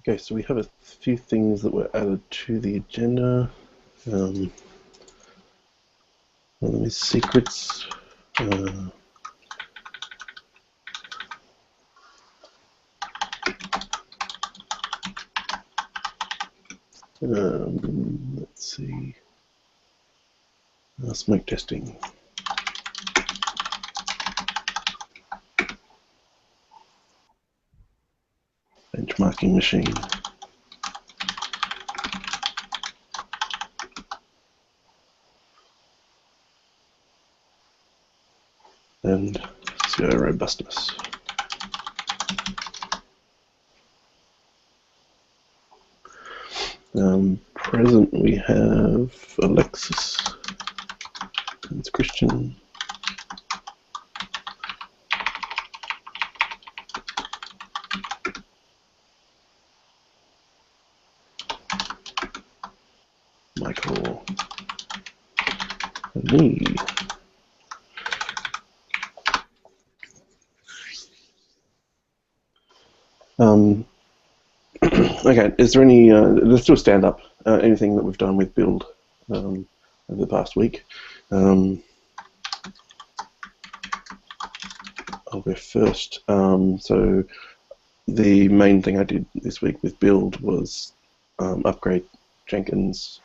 Okay, so we have a few things that were added to the agenda. One of them is secrets. Let's see. Smoke testing. Benchmarking machine. And CI robustness. Present we have Alexis, Hans Christian, Michael, and me. Okay, is there any, let's do a stand-up, anything that we've done with build over the past week. I'll go first. So the main thing I did this week with build was upgrade the Jenkins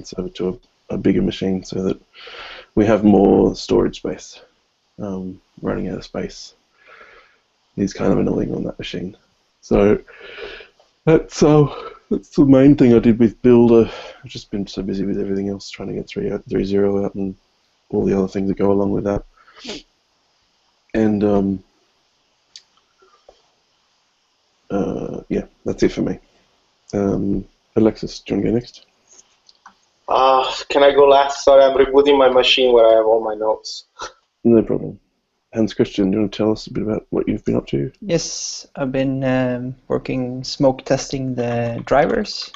server to a bigger machine so that we have more storage space. Running out of space is kind of annoying on that machine. So that's the main thing I did with build. I've just been so busy with everything else, trying to get 3.0 out and all the other things that go along with that. And yeah, that's it for me. Alexis, do you want to go next? Can I go last? Sorry, I'm rebooting my machine where I have all my notes. No problem. Hans Christian, do you want to tell us a bit about what you've been up to? Yes, I've been working smoke testing the drivers.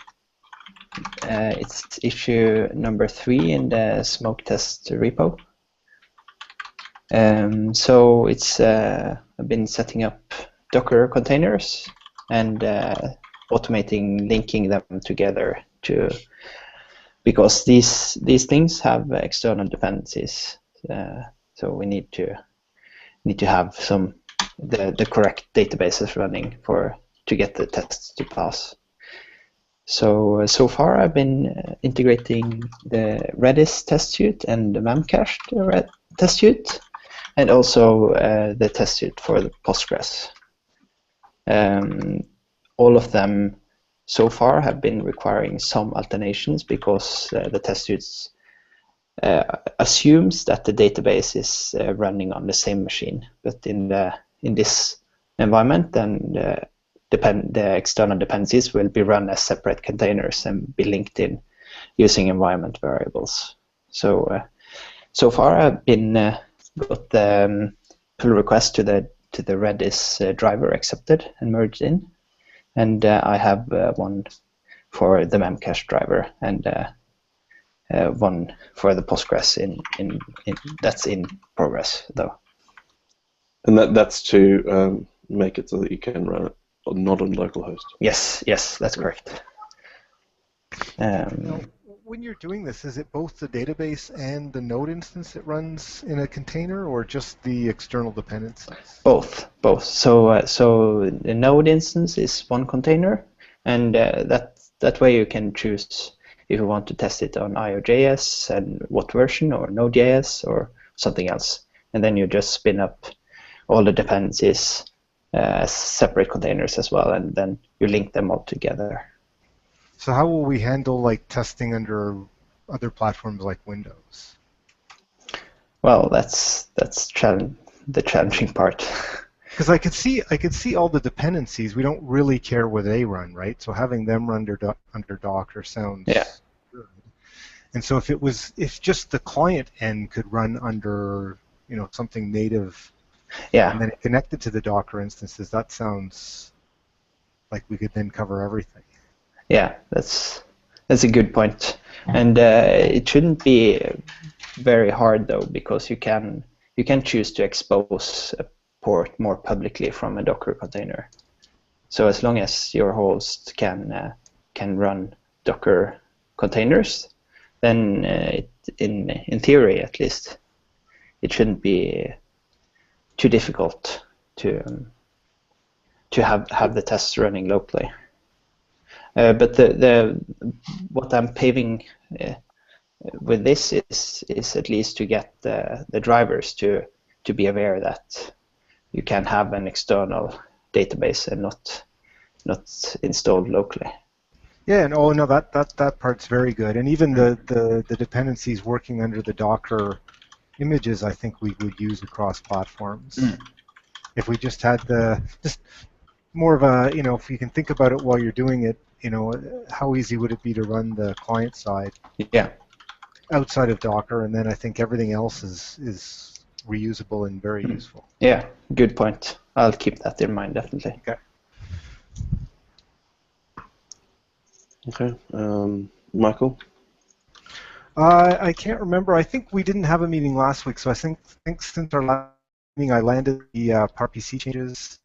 It's issue number 3 in the smoke test repo. So it's I've been setting up Docker containers and automating linking them together because these things have external dependencies. So we need to have the correct databases running to get the tests to pass. So far I've been integrating the Redis test suite and the Memcache test suite, and also the test suite for the Postgres. All of them so far have been requiring some alternations because the test suites assumes that the database is running on the same machine, but in this environment, then the external dependencies will be run as separate containers and be linked in using environment variables. So far I've been got the pull request to the Redis driver accepted and merged in, and I have one for the Memcache driver and one for the Postgres that's in progress though. And that's to make it so that you can run it not on localhost. Yes, that's correct. Now, when you're doing this, is it both the database and the node instance that runs in a container, or just the external dependencies? Both. So the node instance is one container, and that way you can choose if you want to test it on IO.js and what version, or Node.js or something else, and then you just spin up all the dependencies as separate containers as well, and then you link them all together. So how will we handle like testing under other platforms like Windows? Well, that's the challenging part. Because I could see all the dependencies. We don't really care where they run, right? So having them run under Docker sounds good. And so if just the client end could run under something native, and then it connected to the Docker instances, that sounds like we could then cover everything. Yeah, that's a good point, and it shouldn't be very hard though, because you can choose to expose a port more publicly from a Docker container. So as long as your host can run Docker containers, then in theory at least, it shouldn't be too difficult to have the tests running locally. But what I'm paving with this is at least to get the drivers to be aware that you can have an external database and not installed locally. Yeah, and oh no, that part's very good. And even the dependencies working under the Docker images, I think we would use across platforms. If we just had just more of a, if you can think about it while you're doing it, how easy would it be to run the client side? Yeah. Outside of Docker, and then I think everything else is reusable and very useful. Yeah, good point. I'll keep that in mind, definitely. Okay. Okay. Michael? I can't remember. I think we didn't have a meeting last week, so I think since our last meeting, I landed the PowerPC changes.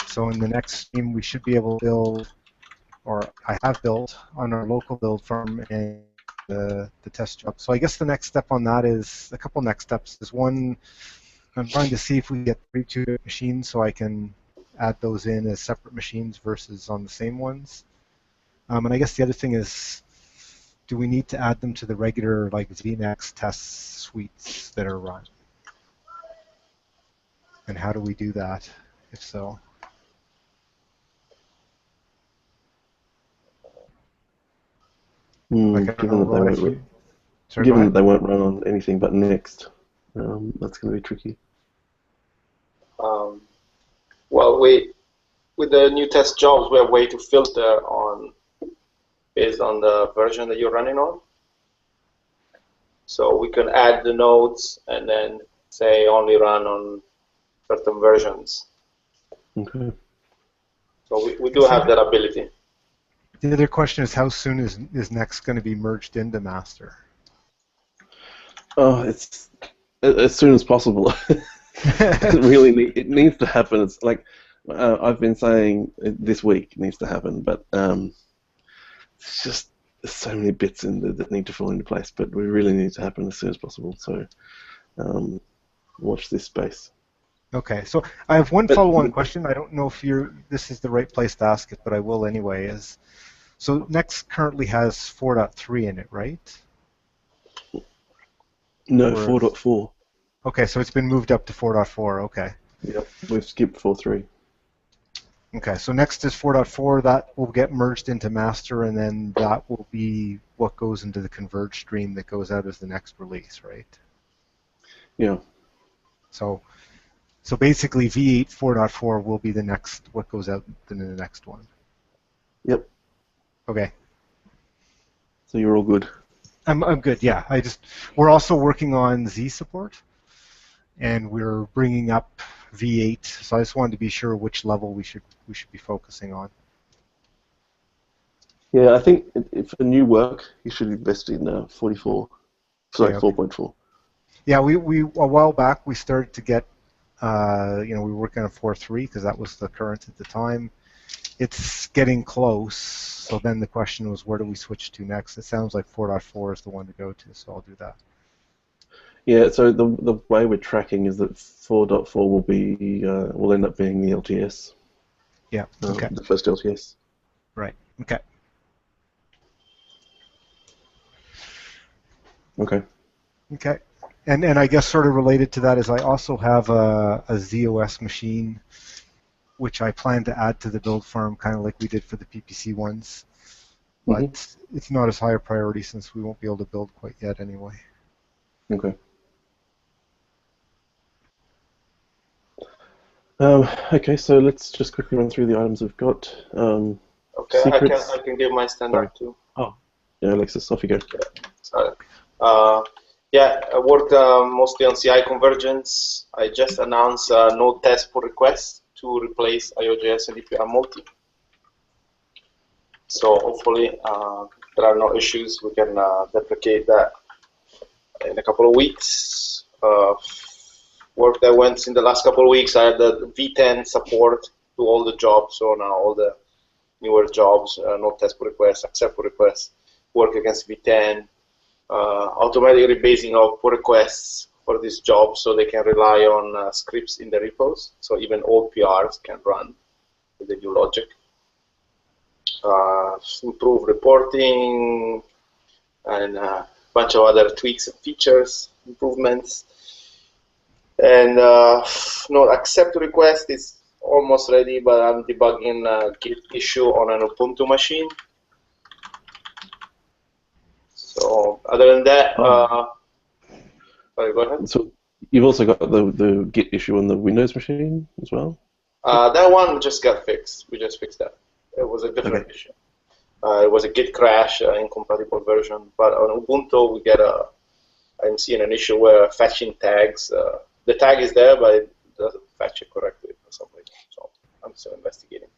So in the next stream, we should be able to build, or I have built on our local build farm and the test job. So I guess the next step on that is a couple next steps. Is one, I'm trying to see if we get 32 machines so I can add those in as separate machines versus on the same ones. And I guess the other thing is, do we need to add them to the regular like VNext test suites that are run? And how do we do that, if so? Given that they won't run on anything but Next, that's going to be tricky. Well, with the new test jobs, we have a way to filter based on the version that you're running on. So we can add the nodes and then say only run on certain versions. Okay. So we do have that ability. The other question is, how soon is Next going to be merged into Master? Oh, it's as soon as possible. It needs to happen. It's like I've been saying this week it needs to happen, but it's just there's so many bits in there that need to fall into place. But we really need it to happen as soon as possible. So watch this space. Okay, so I have one follow-on question. I don't know if this is the right place to ask it, but I will anyway. So Next currently has 4.3 in it, right? No, 4.4. Okay, so it's been moved up to 4.4. Okay. Yep, we've skipped 4.3. Okay, so Next is 4.4. That will get merged into Master, and then that will be what goes into the Converge stream that goes out as the next release, right? Yeah. So basically, V8 4.4 will be the next, what goes out in the next one. Yep. Okay. So you're all good. I'm good. Yeah. We're also working on Z support, and we're bringing up V8. So I just wanted to be sure which level we should be focusing on. Yeah, I think for new work, you should invest in 44. Sorry, okay. 4.4. Yeah, we a while back we started to get, we were working on 4.3 because that was the current at the time. It's getting close, so then the question was, where do we switch to next? It sounds like 4.4 is the one to go to, so I'll do that. Yeah, so the way we're tracking is that 4.4 will end up being the LTS. Yeah. Okay. The first LTS. Right. Okay. Okay. Okay. And I guess sort of related to that is I also have a ZOS machine, which I plan to add to the build farm, kind of like we did for the PPC ones. But it's not as high a priority since we won't be able to build quite yet anyway. Okay. Okay, so let's just quickly run through the items we've got. Okay, secrets. I can give my stand-up too. Oh, yeah, Alexis, off you go. Sorry. Yeah, I worked mostly on CI convergence. I just announced a node test pull request to replace IOJS and EPR multi. So hopefully there are no issues. We can deprecate that in a couple of weeks. Work that went in the last couple of weeks. I had the V10 support to all the jobs. So now all the newer jobs, Node test pull requests, accept pull requests, work against V10, automatically rebasing of pull requests for this job so they can rely on scripts in the repos. So even old PRs can run with the new logic. Improve reporting and a bunch of other tweaks and features, improvements. And Node accept request is almost ready, but I'm debugging a Git issue on an Ubuntu machine. So other than that, sorry, go ahead. So you've also got the Git issue on the Windows machine as well? That one just got fixed. We just fixed that. It was a different issue. It was a Git crash, incompatible version. But on Ubuntu, we get I'm seeing an issue where fetching tags, the tag is there, but it doesn't fetch it correctly for some reason. So I'm still investigating.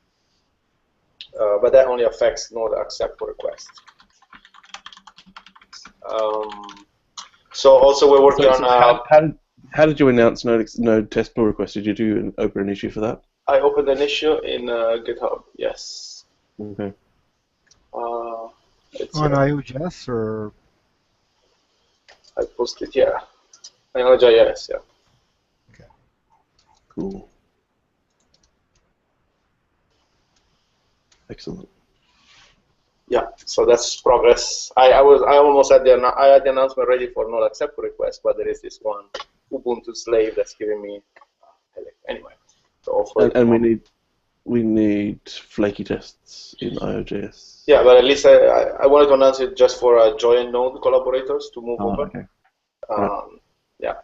But that only affects Node accept request. So also we're working on. How did you announce Node test pull request? Did you open an issue for that? I opened an issue in GitHub. Yes. Okay. It's on IOJS or? I posted, yeah. Node.js, yeah. Okay. Cool. Excellent. Yeah, so that's progress. I almost had the announcement ready for Node accept request, but there is this one Ubuntu slave that's giving me headache. Anyway, so and we need flaky tests in IOJS. Yeah, but at least I wanted to announce it just for join Node collaborators to move over. Okay. Yeah,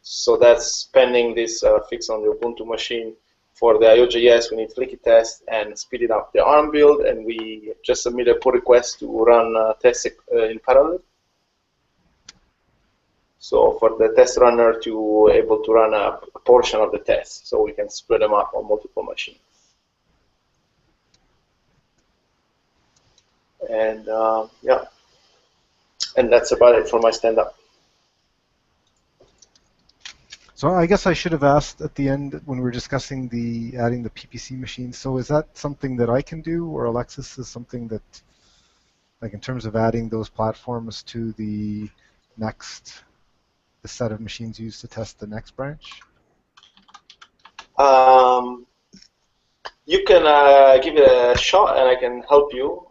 so that's pending this fix on the Ubuntu machine. For the IOJS, we need flaky test and speeding up the ARM build, and we just submitted a pull request to run tests in parallel. So for the test runner to able to run a portion of the test, so we can spread them up on multiple machines. And yeah, and that's about it for my stand-up. So I guess I should have asked at the end when we were discussing adding the PPC machines. So is that something that I can do, or Alexis is something that, like in terms of adding those platforms to the set of machines used to test the next branch? You can give it a shot, and I can help you.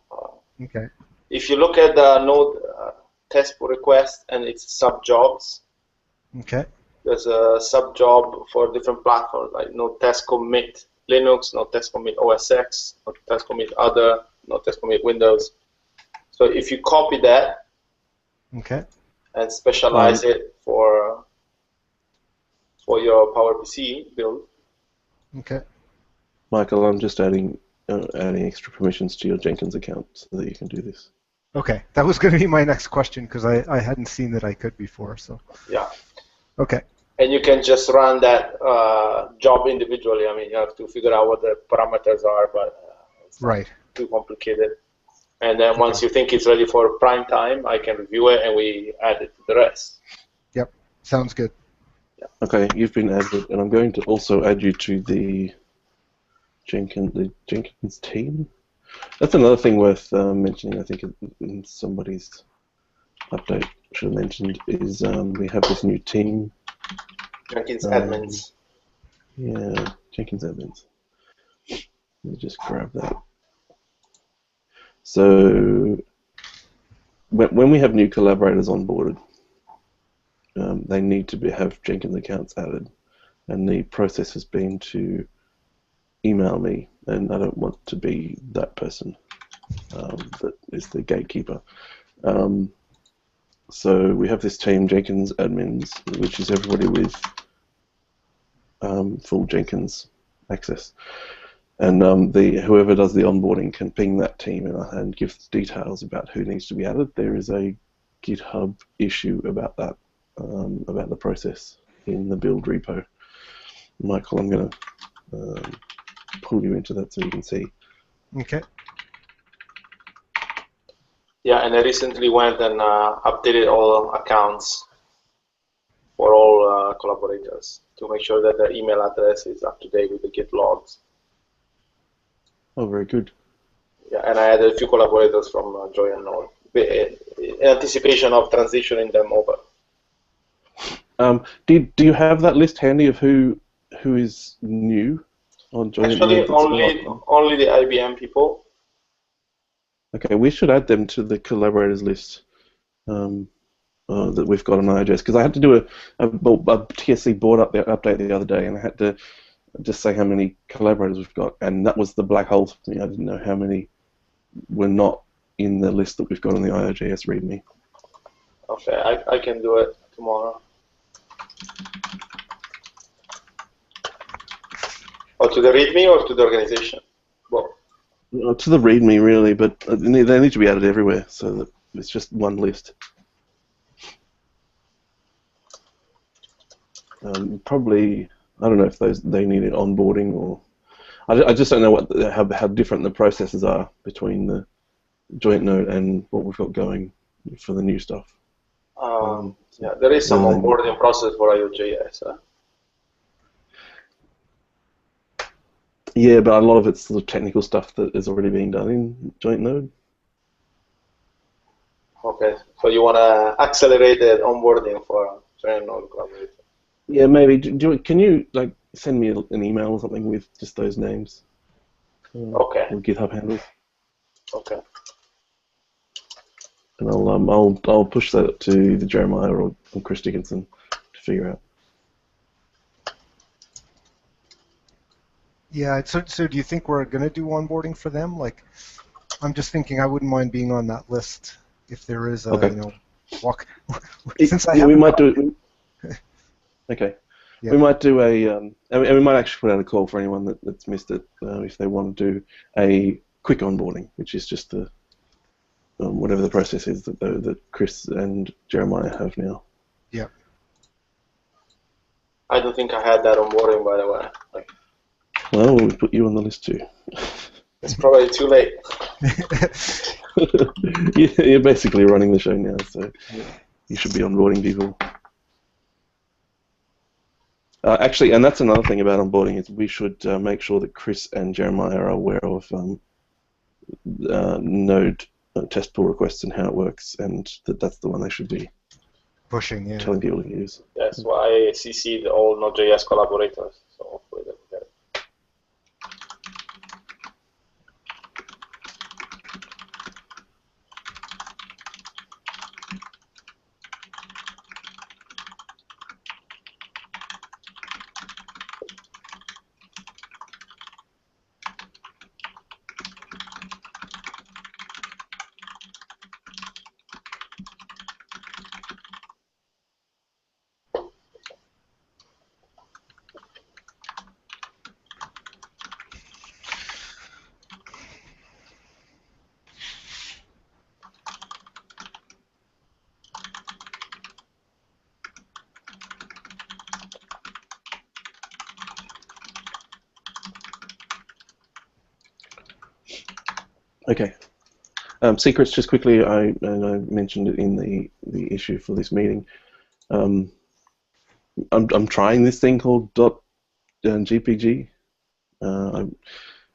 Okay. If you look at the Node test pull request and its sub-jobs, okay. There's a sub-job for different platforms, like Node test commit Linux, Node test commit OS X, Node test commit other, Node test commit Windows. So if you copy that and specialize it for your PowerPC build. Okay. Michael, I'm just adding extra permissions to your Jenkins account so that you can do this. Okay, that was going to be my next question because I hadn't seen that I could before. So. Yeah. Okay. And you can just run that job individually. I mean, you have to figure out what the parameters are, but it's not too complicated. And then once you think it's ready for prime time, I can review it and we add it to the rest. Yep, sounds good. Yeah. Okay, you've been added, and I'm going to also add you to the Jenkins team. That's another thing worth mentioning. I think in somebody's update should have mentioned is we have this new team. Jenkins admins. Yeah, Jenkins admins. Let me just grab that. So when we have new collaborators onboarded, they need to have Jenkins accounts added, and the process has been to email me, and I don't want to be that person that is the gatekeeper. So we have this team, Jenkins admins, which is everybody with full Jenkins access. And whoever does the onboarding can ping that team and give details about who needs to be added. There is a GitHub issue about that, about the process in the build repo. Michael, I'm going to pull you into that so you can see. Okay. Yeah, and I recently went and updated all accounts for all collaborators to make sure that the email address is up to date with the Git logs. Oh, very good. Yeah, and I added a few collaborators from Joy and Node in anticipation of transitioning them over. Do you have that list handy of who is new on Joy and Actually, Node? only the IBM people. Okay, we should add them to the collaborators list that we've got on IOJS, because I had to do a TSC board update the other day, and I had to just say how many collaborators we've got, and that was the black hole for me. I didn't know how many were not in the list that we've got on the IOJS README. Okay, I can do it tomorrow. Or to the README or to the organization? Both. To the README, really, but they need to be added everywhere, so that it's just one list. Probably, I don't know if they need it onboarding, or I just don't know how different the processes are between the joint node and what we've got going for the new stuff. Yeah, there is some onboarding process for IOJS. Yeah, but a lot of it's sort of technical stuff that is already being done in joint node. Okay, so you want to accelerate the onboarding for joint node collaboration? Yeah, maybe. Can you like send me an email or something with just those names? Okay. Or GitHub handles. Okay. And I'll push that up to either Jeremiah or Chris Dickinson to figure out. Yeah, so do you think we're going to do onboarding for them? Like, I'm just thinking I wouldn't mind being on that list if there is a, okay. Walk. Since we might do it. Okay. Yeah. We might do and we might actually put out a call for anyone that's missed it if they want to do a quick onboarding, which is just the whatever the process is that Chris and Jeremiah have now. Yeah. I don't think I had that onboarding, by the way. Well, we put you on the list too. It's probably too late. You're basically running the show now, so you should be onboarding people. Actually, and that's another thing about onboarding, is we should make sure that Chris and Jeremiah are aware of Node test pull requests and how it works, and that's the one they should be pushing, telling people to use. That's why I CC'd all Node.js collaborators. So hopefully they'll get it. Okay. Secrets, just quickly, I mentioned it in the issue for this meeting. I'm trying this thing called .gpg. I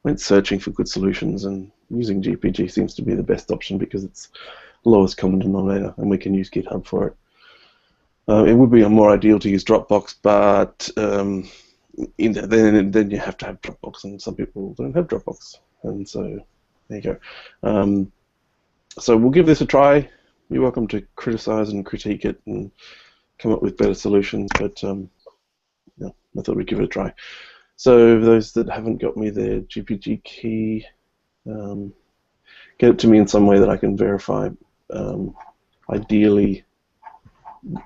went searching for good solutions, and using GPG seems to be the best option because it's lowest common denominator, and we can use GitHub for it. It would be more ideal to use Dropbox, but then you have to have Dropbox, and some people don't have Dropbox, and so there you go. So we'll give this a try. You're welcome to criticize and critique it and come up with better solutions, but yeah, I thought we'd give it a try. So for those that haven't got me their GPG key, get it to me in some way that I can verify, ideally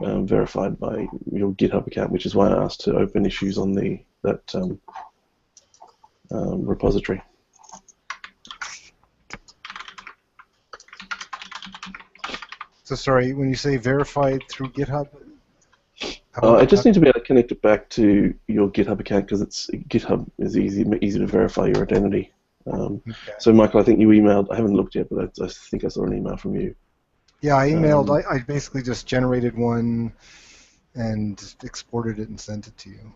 verified by your GitHub account, which is why I asked to open issues on that repository. So sorry, when you say verified through GitHub? I just need to be able to connect it back to your GitHub account because GitHub is easy to verify your identity. Okay. So Michael, I think you emailed. I haven't looked yet, but I think I saw an email from you. Yeah, I emailed. I basically just generated one and exported it and sent it to you.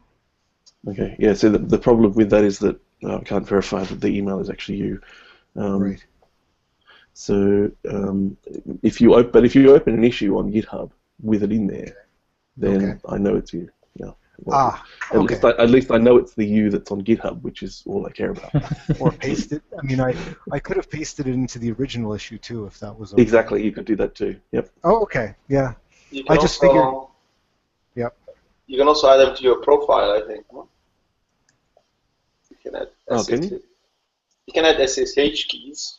Okay. Yeah. So the problem with that is that I can't verify that the email is actually you. Right. So if you open an issue on GitHub with it in there, then I know it's you. Yeah. Well, at least I know it's the you that's on GitHub, which is all I care about. Or paste it. I mean, I could have pasted it into the original issue too, if that was okay. Exactly, you could do that too. Yep. Oh, okay. Yeah. You can figured. Yep. You can also add them to your profile, I think. You can add You can add SSH keys.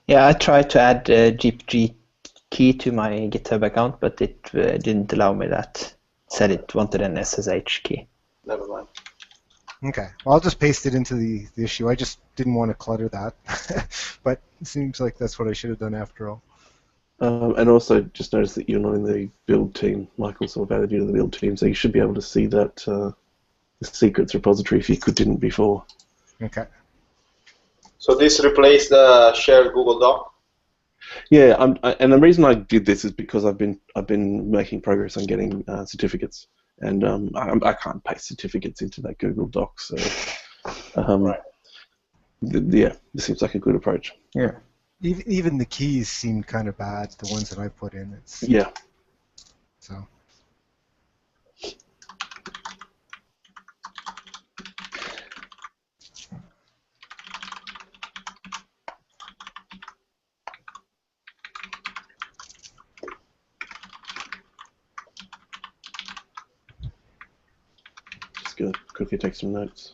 Yeah, I tried to add a GPG key to my GitHub account, but it didn't allow me that. It said it wanted an SSH key. Never mind. Okay. Well, I'll just paste it into the issue. I just didn't want to clutter that. But it seems like that's what I should have done after all. And also, just notice that you're not in the build team. Michael sort of added you to the build team, so you should be able to see that the secrets repository if you didn't before. Okay. So this replaced the shared Google Doc? Yeah, and the reason I did this is because I've been making progress on getting certificates, and I can't paste certificates into that Google Doc, so right. Yeah, this seems like a good approach. Yeah. Even the keys seem kind of bad, the ones that I put in. Yeah. So. Just gonna quickly take some notes.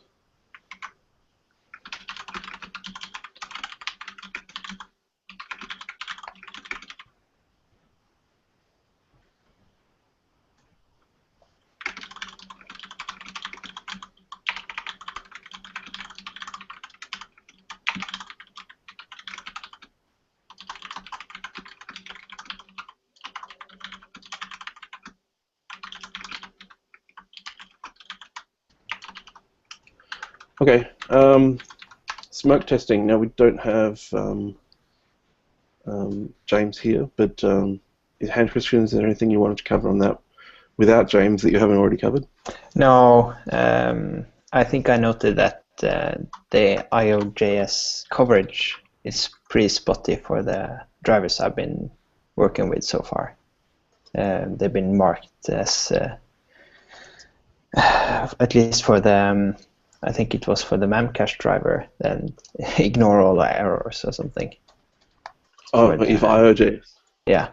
Okay, smoke testing. Now we don't have James here, but hand Christian, is there anything you wanted to cover on that without James that you haven't already covered? No, I think I noted that the IO.js coverage is pretty spotty for the drivers I've been working with so far. They've been marked as, at least for the, I think it was for the Memcache driver, then ignore all the errors or something. Oh, if IO.js? Yeah.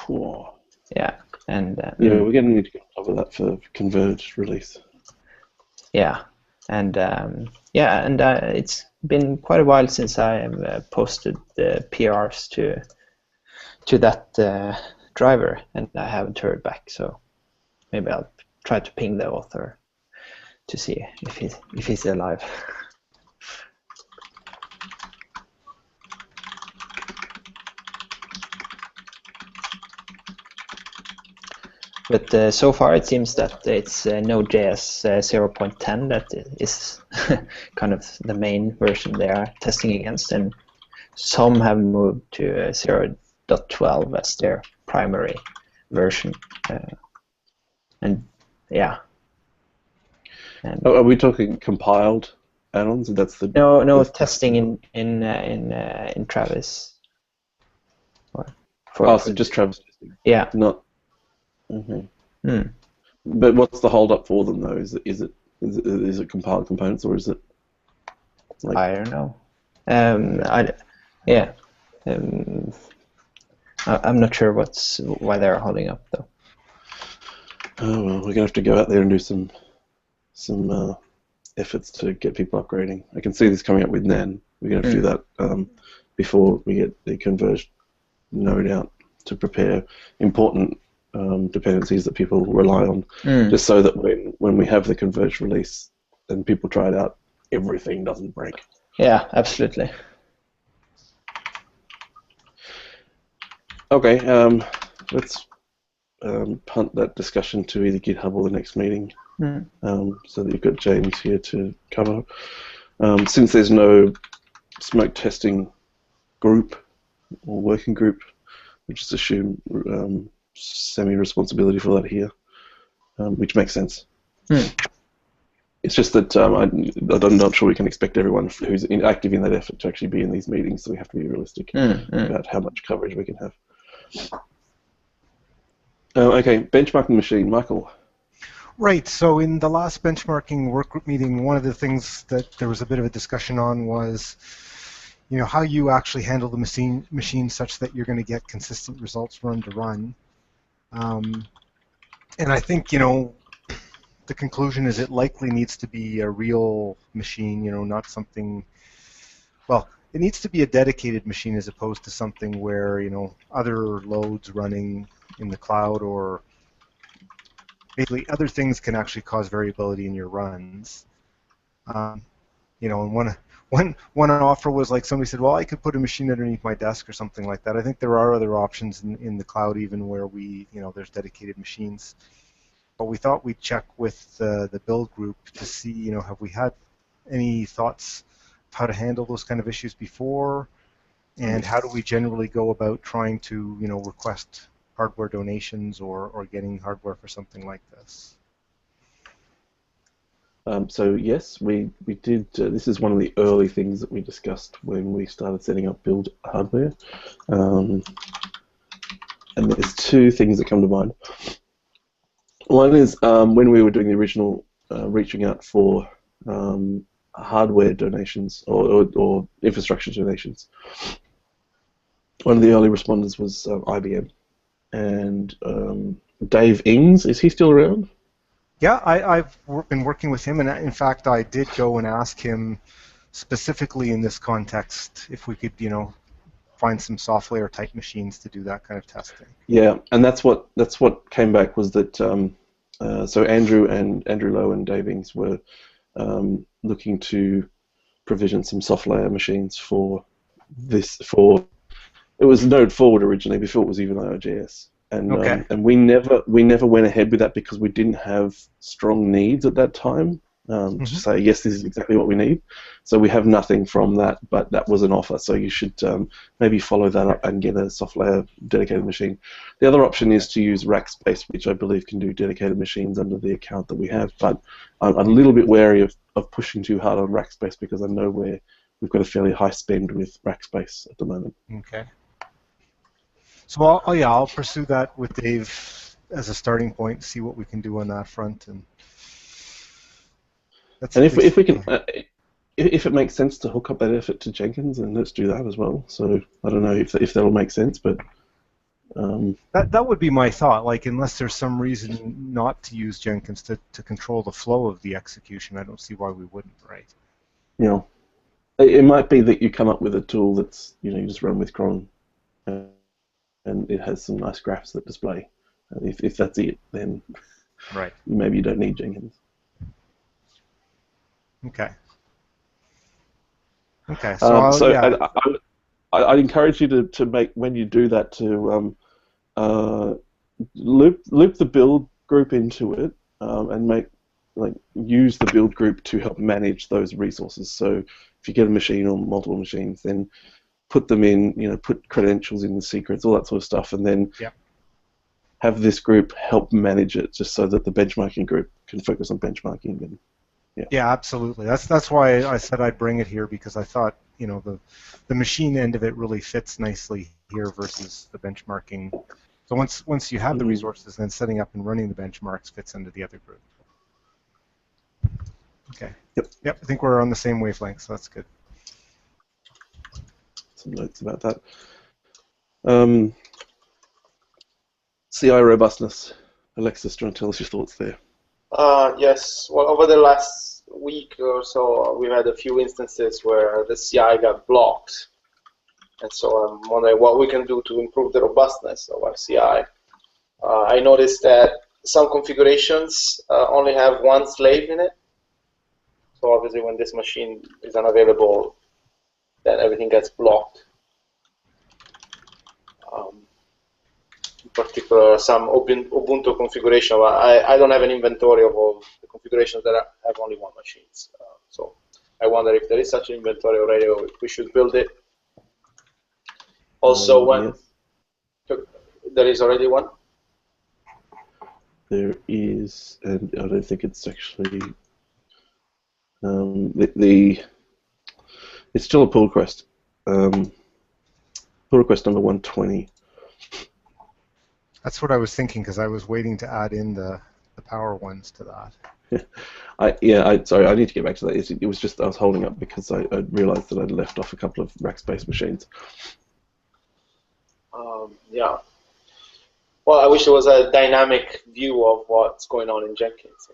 Whoa. Yeah, and yeah, we're going to need to get on top of that for converged release. Yeah, and it's been quite a while since I posted the PRs to that driver, and I haven't heard back. So maybe I'll try to ping the author to see if he's alive. But so far it seems that it's Node.js 0.10 that is kind of the main version they are testing against, and some have moved to 0.12 as their primary version. And yeah. And are we talking compiled add-ons? That's the no testing in Travis. So just Travis testing. Yeah. Not. Mm-hmm. But what's the hold up for them though? Is it compiled components, or is it? Like... I don't know. I'm not sure why they're holding up though. Oh well, we're gonna have to go out there and do some efforts to get people upgrading. I can see this coming up with Nan. We're gonna have to do that before we get the converged node out to prepare important dependencies that people rely on, just so that when we have the converged release and people try it out, everything doesn't break. Yeah, absolutely. Okay, let's punt that discussion to either GitHub or the next meeting, so that you've got James here to cover. Since there's no smoke testing group or working group, we just assume semi-responsibility for that here, which makes sense. It's just that I'm not sure we can expect everyone who's active in that effort to actually be in these meetings, so we have to be realistic about how much coverage we can have. Okay, benchmarking machine, Michael. Right. So in the last benchmarking work group meeting, one of the things that there was a bit of a discussion on was, how you actually handle the machine such that you're going to get consistent results run to run. And I think, the conclusion is it likely needs to be a real machine, not something, well, it needs to be a dedicated machine as opposed to something where, other loads running in the cloud or basically other things can actually cause variability in your runs. And one offer was like somebody said, well, I could put a machine underneath my desk or something like that. I think there are other options in the cloud even where there's dedicated machines. But we thought we'd check with the build group to see, have we had any thoughts of how to handle those kind of issues before, and how do we generally go about trying to, request hardware donations or getting hardware for something like this? So yes, we did. This is one of the early things that we discussed when we started setting up build hardware. And there's two things that come to mind. One is when we were doing the original reaching out for hardware donations or infrastructure donations. One of the early responders was IBM. And Dave Ings, is he still around? Yeah, I've been working with him, and in fact, I did go and ask him specifically in this context if we could, find some software type machines to do that kind of testing. Yeah, and that's what came back was that so Andrew Lowe and Dave Ings were looking to provision some soft layer machines for this it was Node Forward originally before it was even Node.js. And okay. And we never went ahead with that because we didn't have strong needs at that time to say yes, this is exactly what we need. So we have nothing from that, but that was an offer. So you should maybe follow that up and get a soft layer dedicated machine. The other option is to use Rackspace, which I believe can do dedicated machines under the account that we have. But I'm a little bit wary of pushing too hard on Rackspace because I know we've got a fairly high spend with Rackspace at the moment. Okay. So I'll pursue that with Dave as a starting point, see what we can do on that front, and if we can, if it makes sense to hook up that effort to Jenkins, then let's do that as well. So I don't know if that'll make sense, but that would be my thought. Like, unless there's some reason not to use Jenkins to control the flow of the execution, I don't see why we wouldn't, right? It might be that you come up with a tool that's you just run with cron. And it has some nice graphs that display. If that's it, then right. Maybe you don't need Jenkins. Okay. Okay. So, yeah. I'd encourage you to make, when you do that, to loop the build group into it and use the build group to help manage those resources. So if you get a machine or multiple machines, then put them in, put credentials in the secrets, all that sort of stuff, and then have this group help manage it, just so that the benchmarking group can focus on benchmarking. And yeah, absolutely. That's why I said I'd bring it here, because I thought the machine end of it really fits nicely here versus the benchmarking. So once you have the resources, then setting up and running the benchmarks fits into the other group. Okay. Yep. I think we're on the same wavelength, so that's good. Some notes about that. CI robustness. Alexis, do you want to tell us your thoughts there? Yes. Well, over the last week or so, we've had a few instances where the CI got blocked. And so I'm wondering what we can do to improve the robustness of our CI. I noticed that some configurations only have one slave in it. So obviously when this machine is unavailable, then everything gets blocked. In particular, some Ubuntu configuration. I don't have an inventory of all the configurations that have only one machine. So I wonder if there is such an inventory already, or if we should build it. Also, Yes. There is already one? There is, and I don't think it's actually It's still a pull request. Pull request number 120. That's what I was thinking because I was waiting to add in the power ones to that. Sorry, I need to get back to that. It was just I was holding up because I realized that I'd left off a couple of Rackspace machines. Yeah. Well, I wish there was a dynamic view of what's going on in Jenkins.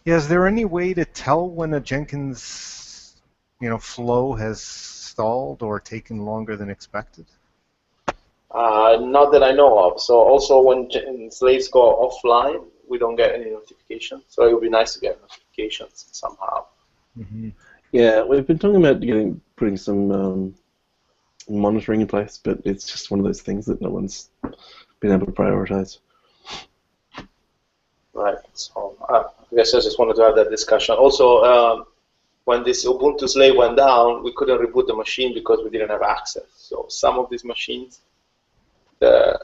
Yeah, is there any way to tell when a Jenkins, flow has stalled or taken longer than expected? Not that I know of. So also when slaves go offline, we don't get any notifications. So it would be nice to get notifications somehow. Mm-hmm. Yeah, we've been talking about putting some monitoring in place, but it's just one of those things that no one's been able to prioritize. Right. So I guess I just wanted to have that discussion. Also, when this Ubuntu slave went down, we couldn't reboot the machine because we didn't have access. So some of these machines, the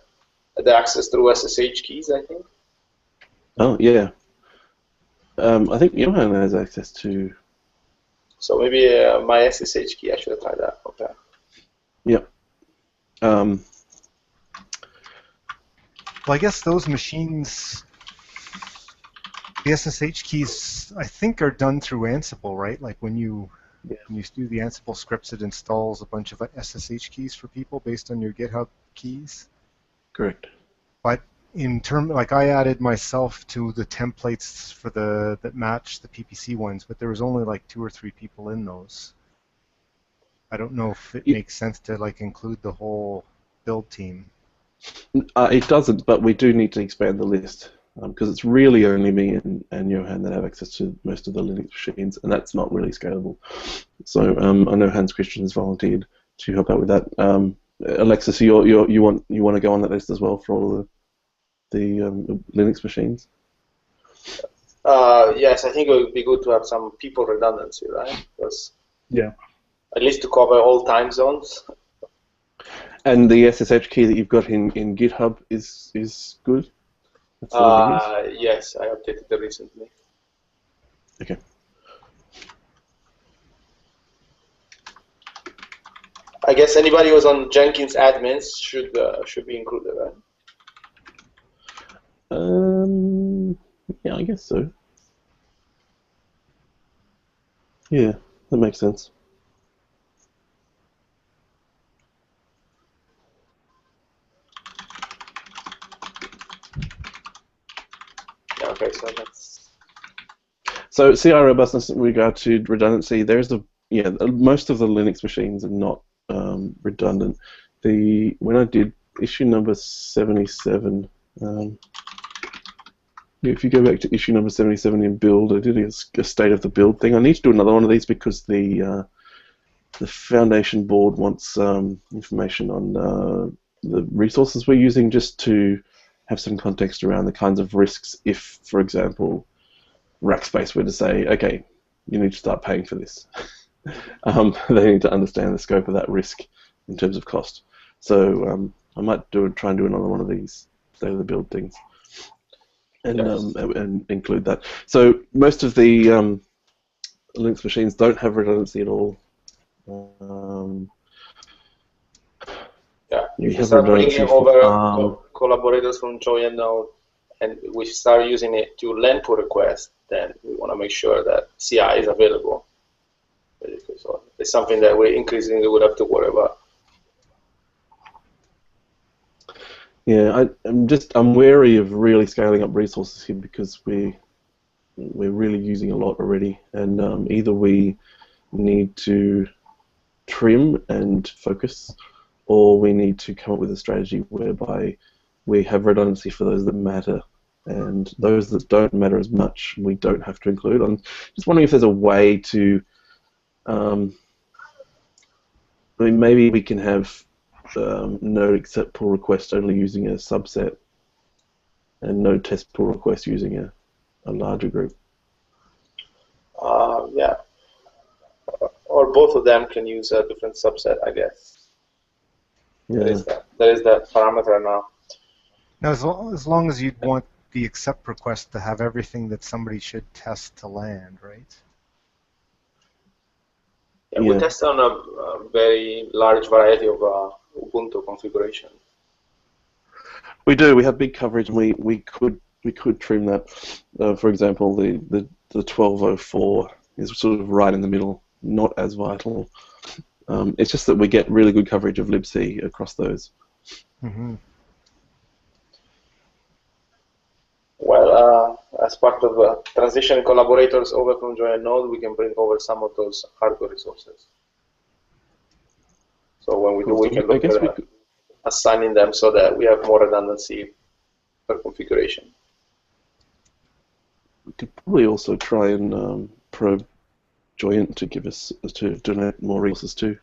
access through SSH keys, I think. Oh yeah. I think Johan has access to. So maybe my SSH key, I should have tried that. Okay. Yep. Well, I guess those machines, the SSH keys, I think are done through Ansible, right? Like when you do the Ansible scripts, it installs a bunch of SSH keys for people based on your GitHub keys. Correct. But like I added myself to the templates for that match the PPC ones, but there was only like 2 or 3 people in those. I don't know if it makes sense to like include the whole build team. It doesn't, but we do need to expand the list because it's really only me and Johan that have access to most of the Linux machines, and that's not really scalable. So I know Hans Christian has volunteered to help out with that. Alexis, you want to go on that list as well for all the Linux machines? Yes, I think it would be good to have some people redundancy, right? Because yeah, at least to cover all time zones. And the SSH key that you've got in GitHub is good? That's the one you use? Yes, I updated it recently. Okay. I guess anybody who's on Jenkins admins should be included, right? Yeah, I guess so. Yeah, that makes sense. Yeah, okay, so that's... So CI robustness in regard to redundancy, most of the Linux machines are not redundant. When I did issue number 77, if you go back to issue number 77 in build, I did a state of the build thing. I need to do another one of these because the foundation board wants information on the resources we're using, just to have some context around the kinds of risks if, for example, Rackspace were to say, okay, you need to start paying for this. They need to understand the scope of that risk in terms of cost. So I might try and do another one of these state of the build things, and Yes. And include that. So most of the Linux machines don't have redundancy at all. Yeah, You if we have start bringing redundancy over collaborators from Joy and Node, and we start using it to lend pull requests, then we want to make sure that CI is available. So it's something that we increasingly would have to worry about. Yeah, I'm wary of really scaling up resources here because we're really using a lot already, and either we need to trim and focus, or we need to come up with a strategy whereby we have redundancy for those that matter, and those that don't matter as much we don't have to include. I'm just wondering if there's a way to, maybe we can have Node accept pull request only using a subset, and Node test pull request using a larger group. Yeah. Or both of them can use a different subset, I guess. Yeah. There is that parameter now. Now, as long as you'd want the accept request to have everything that somebody should test to land, right? Yeah, we test on a very large variety of Ubuntu configuration. We do. We have big coverage, and we could trim that. For example, the 1204 is sort of right in the middle, not as vital. It's just that we get really good coverage of libc across those. Mm-hmm. Well, as part of transition collaborators over from join node, we can bring over some of those hardware resources. So when we do, we can look at assigning them so that we have more redundancy per configuration. We could probably also try and probe Joyent to give us to donate more resources too.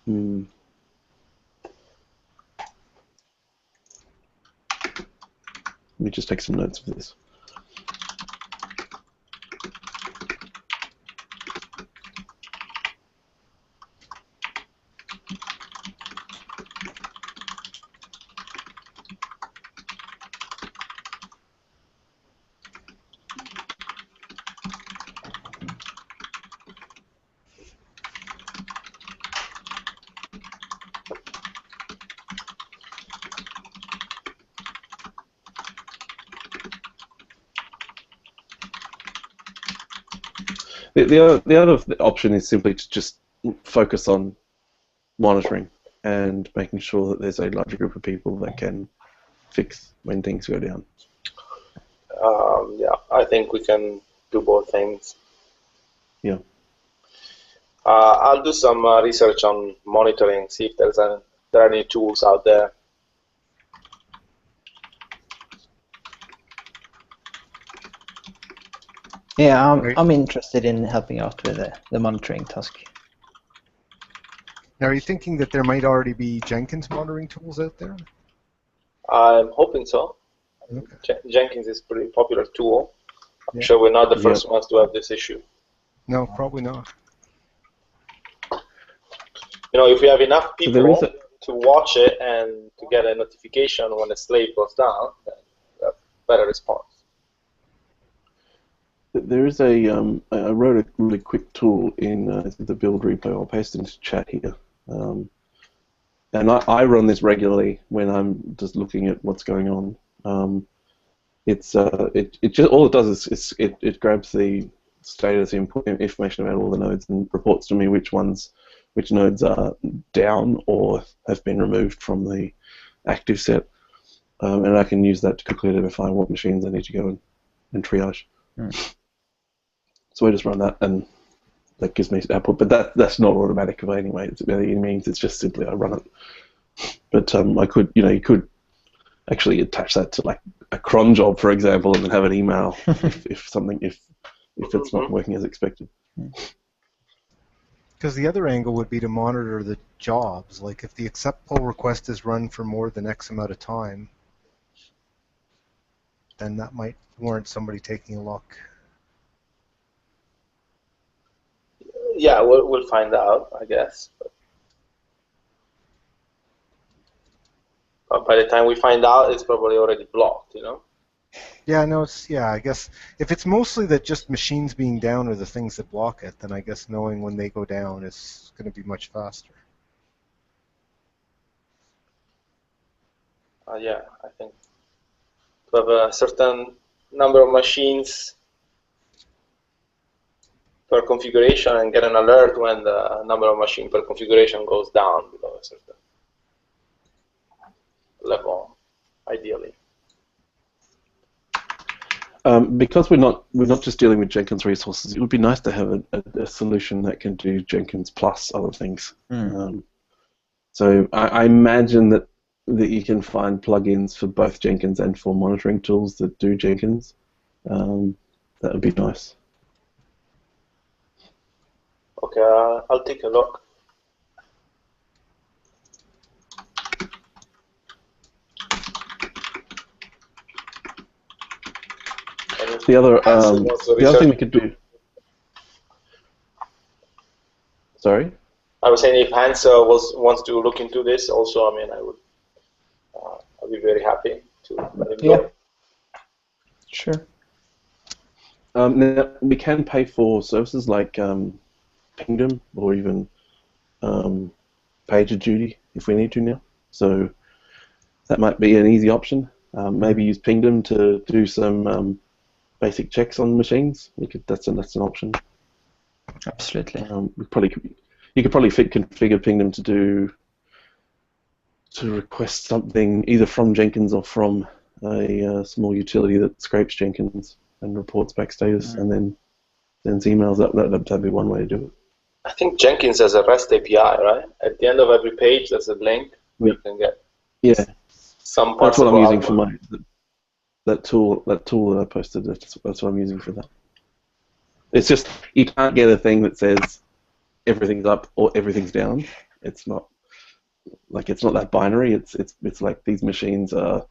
Let me just take some notes of this. The other option is simply to just focus on monitoring and making sure that there's a larger group of people that can fix when things go down. Yeah, I think we can do both things. Yeah. I'll do some research on monitoring, see if there are any tools out there. Yeah, I'm interested in helping out with the monitoring task. Now, are you thinking that there might already be Jenkins monitoring tools out there? I'm hoping so. Okay. Jenkins is a pretty popular tool. I'm sure we're not the first ones to have this issue. No, probably not. You know, if we have enough people to watch it and to get a notification when a slave goes down, then we have better response. There is I wrote a really quick tool in the build repo. I'll paste it into chat here. And I run this regularly when I'm just looking at what's going on. It just all it does is it grabs the status input information about all the nodes and reports to me which nodes are down or have been removed from the active set, and I can use that to quickly identify what machines I need to go and triage. So I just run that, and that gives me output. But that's not automatic anyway. It means it's just simply I run it. But I could, you could actually attach that to like a cron job, for example, and then have an email if it's not working as expected. Because the other angle would be to monitor the jobs. Like if the accept pull request is run for more than X amount of time, then that might warrant somebody taking a look. Yeah, we'll find out, I guess. But by the time we find out, it's probably already blocked, Yeah, no, I guess if it's mostly that just machines being down are the things that block it, then I guess knowing when they go down is going to be much faster. Yeah, I think to have a certain number of machines per configuration and get an alert when the number of machines per configuration goes down below a certain level, ideally. Because we're not just dealing with Jenkins resources, it would be nice to have a solution that can do Jenkins plus other things. So I imagine that you can find plugins for both Jenkins and for monitoring tools that do Jenkins. That would be nice. Okay, I'll take a look. The other thing we could do. Sorry? I was saying if Hans wants to look into this, also, I would be very happy to let him Yeah. go. Sure. Now, we can pay for services like Pingdom or even PagerDuty if we need to now. So that might be an easy option. Maybe use Pingdom to do some basic checks on machines. That's an option. Absolutely. You could probably configure Pingdom to request something either from Jenkins or from a small utility that scrapes Jenkins and reports back status and then sends emails. That'd be one way to do it. I think Jenkins has a REST API, right? At the end of every page, there's a link where you can get some parts. That's what I'm using for that tool that I posted. That's what I'm using for that. It's just you can't get a thing that says everything's up or everything's down. It's not that binary. It's like these machines are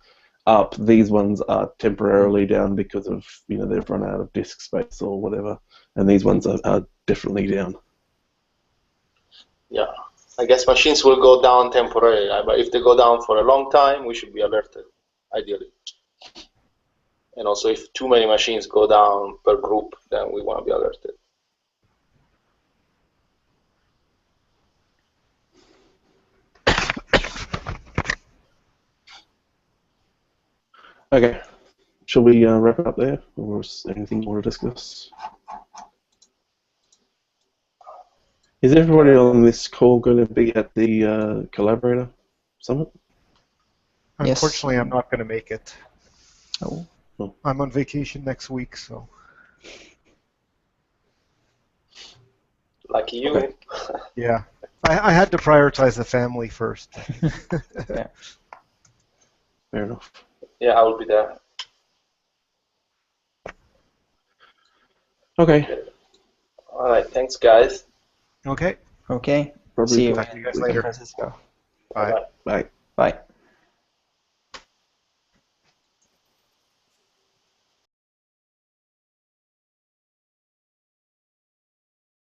up. These ones are temporarily down because of they've run out of disk space or whatever, and these ones are definitely down. Yeah, I guess machines will go down temporarily, but if they go down for a long time, we should be alerted, ideally. And also, if too many machines go down per group, then we want to be alerted. Okay, shall we wrap it up there, or is there anything more to discuss? Is everybody on this call going to be at the Collaborator Summit? Unfortunately, I'm not going to make it. Oh. I'm on vacation next week, so. Lucky you. Okay. Yeah, I had to prioritize the family first. Yeah. Fair enough. Yeah, I will be there. Okay. All right, thanks, guys. Okay. Okay. Probably See you. Talk to you guys later. Francisco. Bye. Bye. Bye.